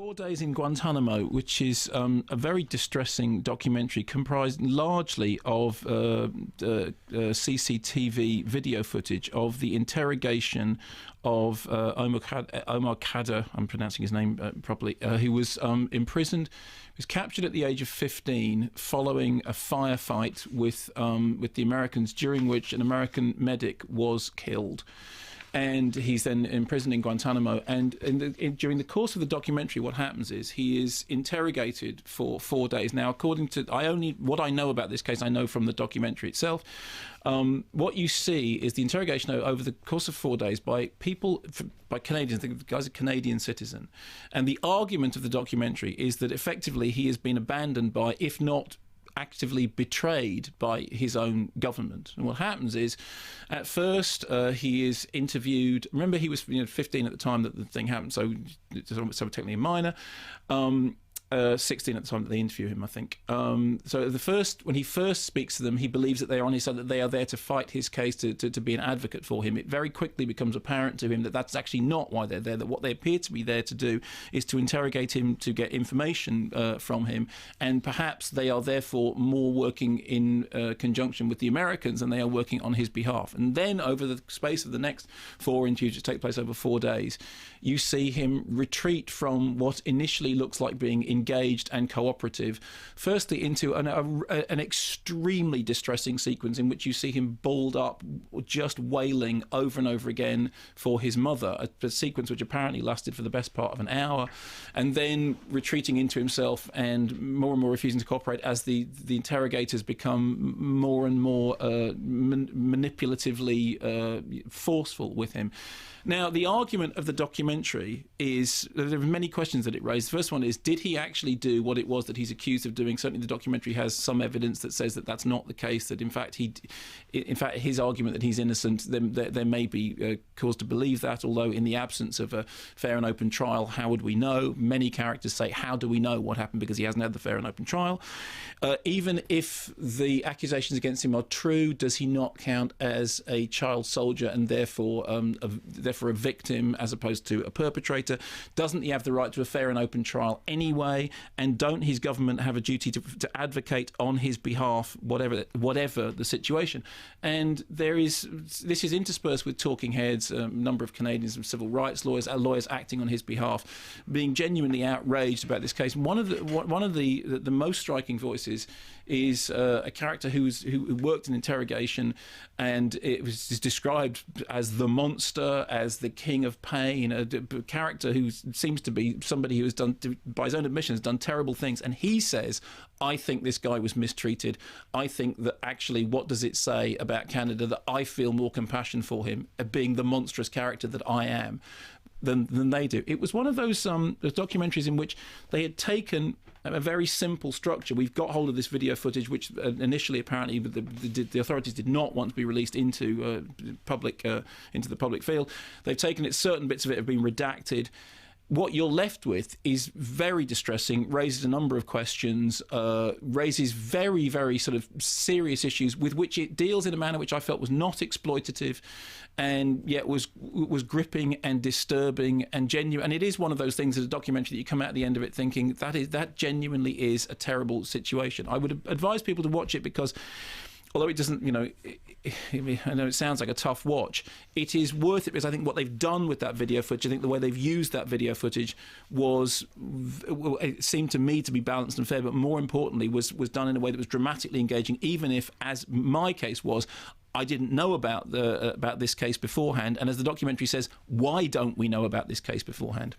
4 Days in Guantanamo, which is a very distressing documentary comprised largely of CCTV video footage of the interrogation of Omar Khadr, I'm pronouncing his name properly, who was imprisoned. He was captured at the age of 15 following a firefight with the Americans, during which an American medic was killed. And he's then imprisoned in Guantanamo. And during the course of the documentary, what happens is he is interrogated for 4 days. Now, according to what I know about this case, I know from the documentary itself. What you see is the interrogation over the course of 4 days by Canadians. I think the guy's a Canadian citizen. And the argument of the documentary is that effectively he has been abandoned by, if not actively betrayed by his own government. And what happens is, at first, he is interviewed. Remember, he was 15 at the time that the thing happened, so technically a minor. 16 at the time that they interview him, I think. So when he first speaks to them, he believes that they are on his side, that they are there to fight his case, to be an advocate for him. It very quickly becomes apparent to him that that's actually not why they're there, that what they appear to be there to do is to interrogate him, to get information from him, and perhaps they are therefore more working in conjunction with the Americans than they are working on his behalf. And then over the space of the next 4 interviews, which take place over 4 days, you see him retreat from what initially looks like being engaged and cooperative, firstly into an extremely distressing sequence in which you see him balled up, just wailing over and over again for his mother, a sequence which apparently lasted for the best part of an hour, and then retreating into himself and more refusing to cooperate as the interrogators become more and more manipulatively forceful with him. Now, the argument of the documentary is, there are many questions that it raised. The first one is, did he actually do what it was that he's accused of doing? Certainly the documentary has some evidence that says that that's not the case, that in fact his argument that he's innocent, there may be cause to believe that, although in the absence of a fair and open trial, how would we know? Many characters say, how do we know what happened, because he hasn't had the fair and open trial? Even if the accusations against him are true, does he not count as a child soldier and therefore a victim as opposed to a perpetrator? Doesn't he have the right to a fair and open trial anyway? And don't his government have a duty to advocate on his behalf, whatever the situation? And this is interspersed with talking heads, a number of Canadians and civil rights lawyers acting on his behalf, being genuinely outraged about this case. One of the most striking voices is a character who worked in interrogation, and it was described as the monster, as the king of pain, a character who seems to be somebody who has done, by his own admission, has done terrible things. And he says, I think this guy was mistreated. I think that actually, what does it say about Canada that I feel more compassion for him, being the monstrous character that I am, than they do? It was one of those documentaries in which they had taken a very simple structure. We've got hold of this video footage, which initially apparently the authorities did not want to be released into the public field. They've taken it; certain bits of it have been redacted. What you're left with is very distressing, raises a number of questions, raises very, very sort of serious issues with which it deals in a manner which I felt was not exploitative, and yet was gripping and disturbing and genuine. And it is one of those things, as a documentary, that you come out at the end of it thinking that genuinely is a terrible situation. I would advise people to watch it because, although it doesn't, I know it sounds like a tough watch, it is worth it, because I think what they've done with that video footage, I think the way they've used that video footage it seemed to me to be balanced and fair, but more importantly was done in a way that was dramatically engaging, even if, as my case was, I didn't know about this case beforehand. And as the documentary says, why don't we know about this case beforehand?